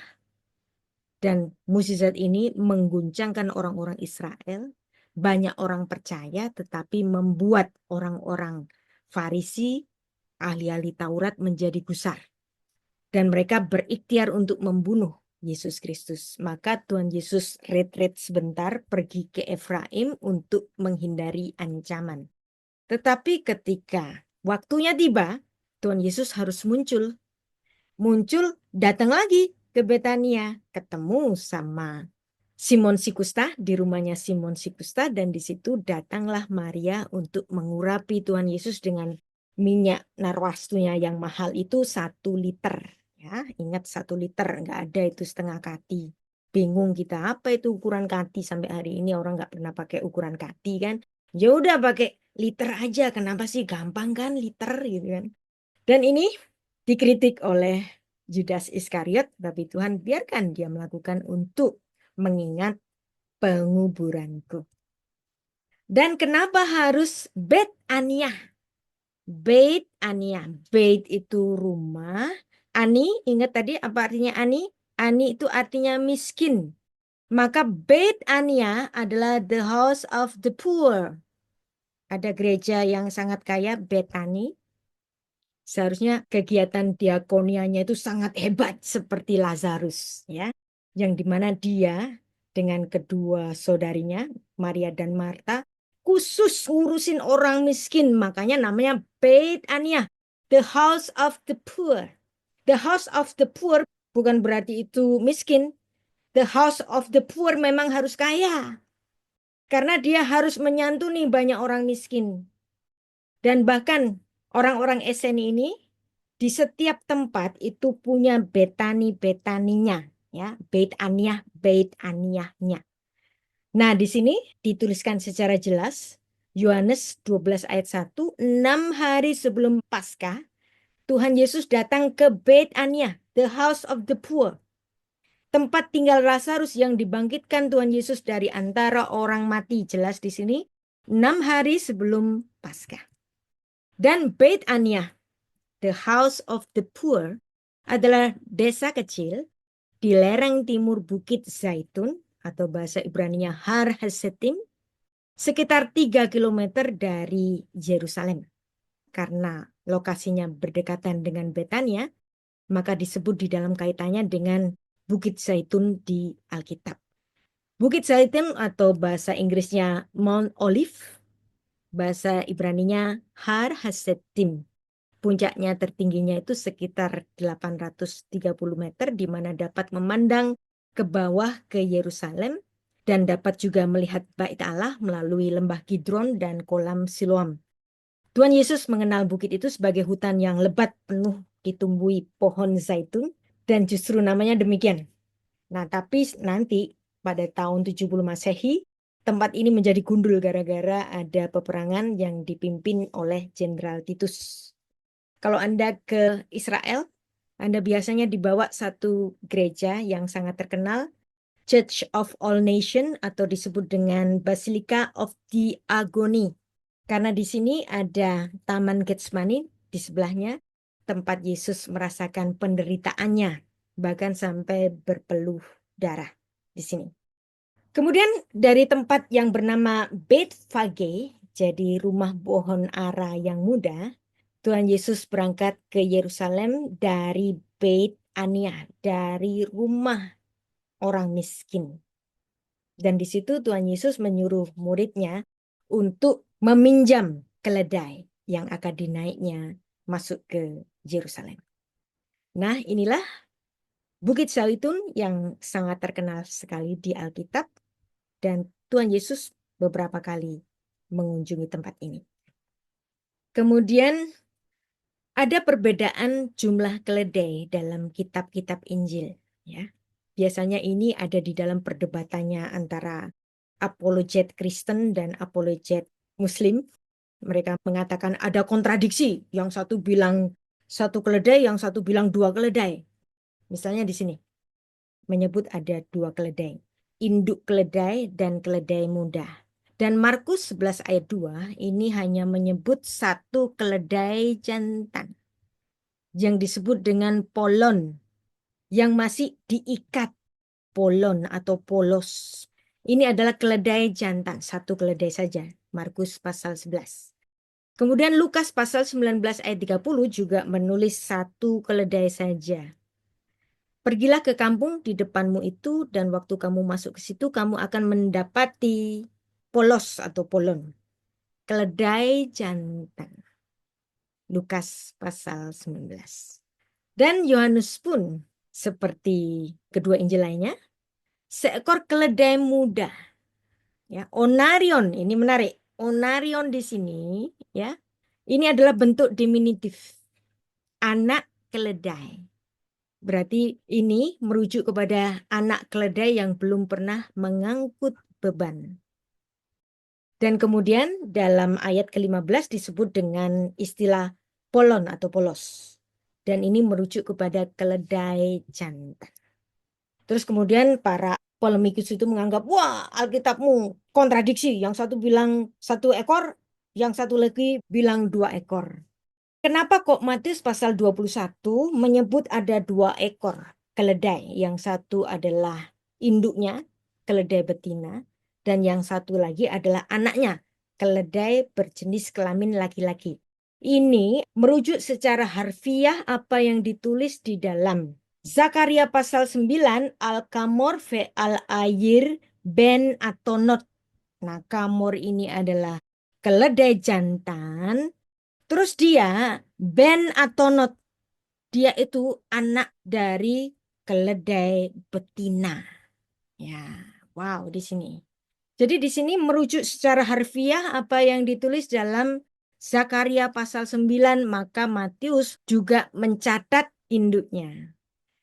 Dan mukjizat ini mengguncangkan orang-orang Israel. Banyak orang percaya tetapi membuat orang-orang Farisi, ahli-ahli Taurat menjadi gusar. Dan mereka berikhtiar untuk membunuh Yesus Kristus. Maka Tuhan Yesus retret sebentar pergi ke Efraim untuk menghindari ancaman. Tetapi ketika waktunya tiba, Tuhan Yesus harus muncul. Muncul, datang lagi ke Betania, ketemu sama Simon Sikusta di rumahnya Simon Sikusta, dan di situ datanglah Maria untuk mengurapi Tuhan Yesus dengan minyak narwastunya yang mahal itu 1 liter. Ya, ingat 1 liter, nggak ada itu setengah kati. Bingung kita apa itu ukuran kati, sampai hari ini orang nggak pernah pakai ukuran kati kan. Ya udah pakai liter aja, kenapa sih, gampang kan liter gitu kan. Dan ini dikritik oleh Judas Iskariot, tapi Tuhan biarkan dia melakukan untuk mengingat penguburanku. Dan kenapa harus Betania? Betania, Beit itu rumah. Ani, ingat tadi apa artinya Ani? Ani itu artinya miskin. Maka Betania adalah the house of the poor. Ada gereja yang sangat kaya, Betani. Seharusnya kegiatan diakonianya itu sangat hebat seperti Lazarus, ya. Yang dimana dia dengan kedua saudarinya, Maria dan Marta, khusus ngurusin orang miskin. Makanya namanya Betania, the house of the poor. The house of the poor bukan berarti itu miskin. The house of the poor memang harus kaya. Karena dia harus menyantuni banyak orang miskin. Dan bahkan orang-orang Eseni ini di setiap tempat itu punya betani-betaninya, ya, Beit Aniyahnya. Nah, di sini dituliskan secara jelas Yohanes 12 ayat 1, 6 hari sebelum Paskah, Tuhan Yesus datang ke Beit Aniyah, the house of the poor. Tempat tinggal Lazarus yang dibangkitkan Tuhan Yesus dari antara orang mati. Jelas di sini 6 hari sebelum Paskah. Dan Beit Aniyah, the house of the poor, adalah desa kecil di lereng timur Bukit Zaitun atau bahasa Ibraninya Har Hasetim, sekitar 3 kilometer dari Yerusalem. Karena lokasinya berdekatan dengan Betania, maka disebut di dalam kaitannya dengan Bukit Zaitun di Alkitab. Bukit Zaitun atau bahasa Inggrisnya Mount Olive, bahasa Ibraninya Har Hasetim. Puncaknya tertingginya itu sekitar 830 meter, di mana dapat memandang ke bawah ke Yerusalem dan dapat juga melihat Bait Allah melalui lembah Kidron dan kolam Siloam. Tuhan Yesus mengenal bukit itu sebagai hutan yang lebat penuh ditumbuhi pohon zaitun, dan justru namanya demikian. Nah, tapi nanti pada tahun 70 Masehi, tempat ini menjadi gundul gara-gara ada peperangan yang dipimpin oleh Jenderal Titus. Kalau Anda ke Israel, Anda biasanya dibawa satu gereja yang sangat terkenal, Church of All Nation, atau disebut dengan Basilica of the Agony. Karena di sini ada Taman Getsemani di sebelahnya, tempat Yesus merasakan penderitaannya, bahkan sampai berpeluh darah di sini. Kemudian dari tempat yang bernama Beit Fage, jadi rumah pohon ara yang muda, Tuhan Yesus berangkat ke Yerusalem dari Beit Aniyah, dari rumah orang miskin. Dan di situ Tuhan Yesus menyuruh muridnya untuk meminjam keledai yang akan dinaiknya masuk ke Yerusalem. Nah, inilah Bukit Zaitun yang sangat terkenal sekali di Alkitab, dan Tuhan Yesus beberapa kali mengunjungi tempat ini. Kemudian ada perbedaan jumlah keledai dalam kitab-kitab Injil, ya. Biasanya ini ada di dalam perdebatannya antara apologet Kristen dan apologet Muslim. Mereka mengatakan ada kontradiksi, yang satu bilang 1 keledai, yang satu bilang 2 keledai. Misalnya di sini menyebut ada 2 keledai, induk keledai dan keledai muda. Dan Markus 11 ayat 2 ini hanya menyebut 1 keledai jantan yang disebut dengan polon, yang masih diikat, polon atau polos. Ini adalah keledai jantan, 1 keledai saja. Markus pasal 11. Kemudian Lukas pasal 19 ayat 30 juga menulis 1 keledai saja. Pergilah ke kampung di depanmu itu, dan waktu kamu masuk ke situ, kamu akan mendapati polos atau polon, keledai jantan. Lukas pasal 19. Dan Yohanes pun seperti kedua Injil lainnya, seekor keledai muda. Ya, onarion, ini menarik. Onarion di sini, ya, ini adalah bentuk diminutif, anak keledai. Berarti ini merujuk kepada anak keledai yang belum pernah mengangkut beban. Dan kemudian dalam ayat ke-15 disebut dengan istilah polon atau polos. Dan ini merujuk kepada keledai jantan. Terus kemudian para polemikus itu menganggap, wah, Alkitabmu kontradiksi. Yang satu bilang 1 ekor, yang satu lagi bilang 2 ekor. Kenapa kok Matius pasal 21 menyebut ada 2 ekor keledai? Yang satu adalah induknya, keledai betina, dan yang satu lagi adalah anaknya, keledai berjenis kelamin laki-laki. Ini merujuk secara harfiah apa yang ditulis di dalam Zakaria pasal 9, Al-Kamor ve al-Ayir ben Atonot. Nah, kamor ini adalah keledai jantan. Terus dia ben Atonot. Dia itu anak dari keledai betina. Ya, wow di sini. Jadi di sini merujuk secara harfiah apa yang ditulis dalam Zakaria pasal 9, maka Matius juga mencatat induknya.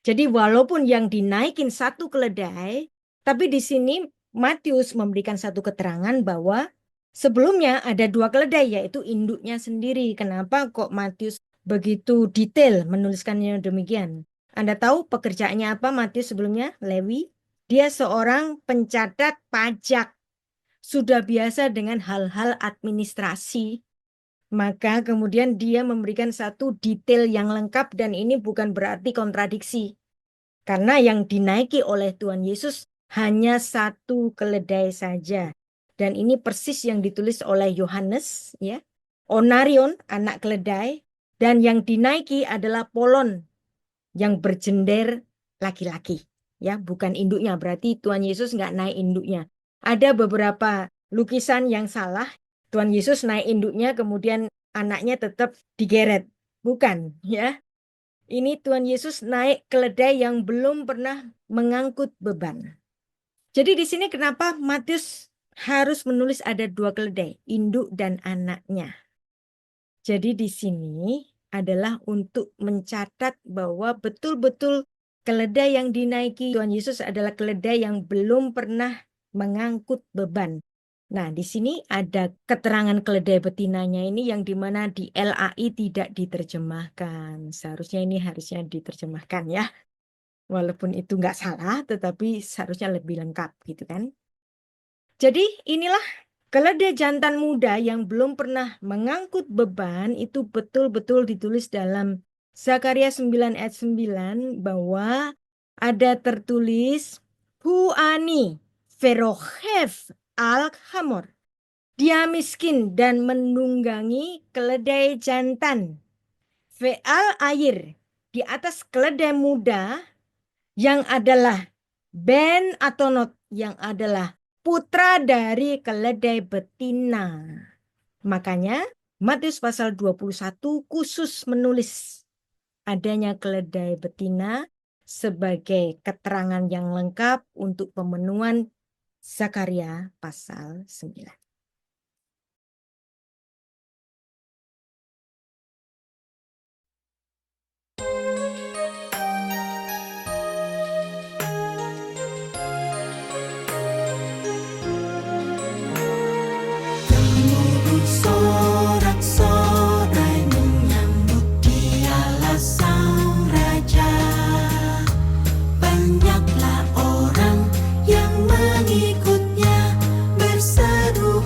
Jadi walaupun yang dinaikin satu keledai, tapi di sini Matius memberikan satu keterangan bahwa sebelumnya ada 2 keledai, yaitu induknya sendiri. Kenapa kok Matius begitu detail menuliskannya demikian? Anda tahu pekerjaannya apa Matius sebelumnya? Lewi. Dia seorang pencatat pajak. Sudah biasa dengan hal-hal administrasi. Maka kemudian dia memberikan satu detail yang lengkap dan ini bukan berarti kontradiksi. Karena yang dinaiki oleh Tuhan Yesus hanya satu keledai saja. Dan ini persis yang ditulis oleh Yohanes, ya. Onarion, anak keledai, dan yang dinaiki adalah polon yang berjender laki-laki, ya, bukan induknya. Berarti Tuhan Yesus nggak naik induknya. Ada beberapa lukisan yang salah. Tuhan Yesus naik induknya, kemudian anaknya tetap digeret. Bukan, ya. Ini Tuhan Yesus naik keledai yang belum pernah mengangkut beban. Jadi di sini kenapa Matius harus menulis ada 2 keledai, induk dan anaknya. Jadi di sini adalah untuk mencatat bahwa betul-betul keledai yang dinaiki Tuhan Yesus adalah keledai yang belum pernah mengangkut beban. Nah, di sini ada keterangan keledai betinanya ini yang dimana di LAI tidak diterjemahkan. Seharusnya ini harusnya diterjemahkan ya. Walaupun itu nggak salah, tetapi seharusnya lebih lengkap gitu kan. Jadi inilah keledai jantan muda yang belum pernah mengangkut beban itu betul-betul ditulis dalam Zakaria 9 ayat 9 bahwa ada tertulis Huani Ferohev Al-Hamor. Dia miskin dan menunggangi keledai jantan. Ve'al air di atas keledai muda yang adalah Ben Atonot yang adalah putra dari keledai betina. Makanya Matius pasal 21 khusus menulis adanya keledai betina sebagai keterangan yang lengkap untuk pemenuhan Zakaria pasal 9. Gemuruh sorak-sorai menyambut Dialah Sang Raja. Banyaklah orang yang mengikutnya berseru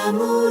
Kamu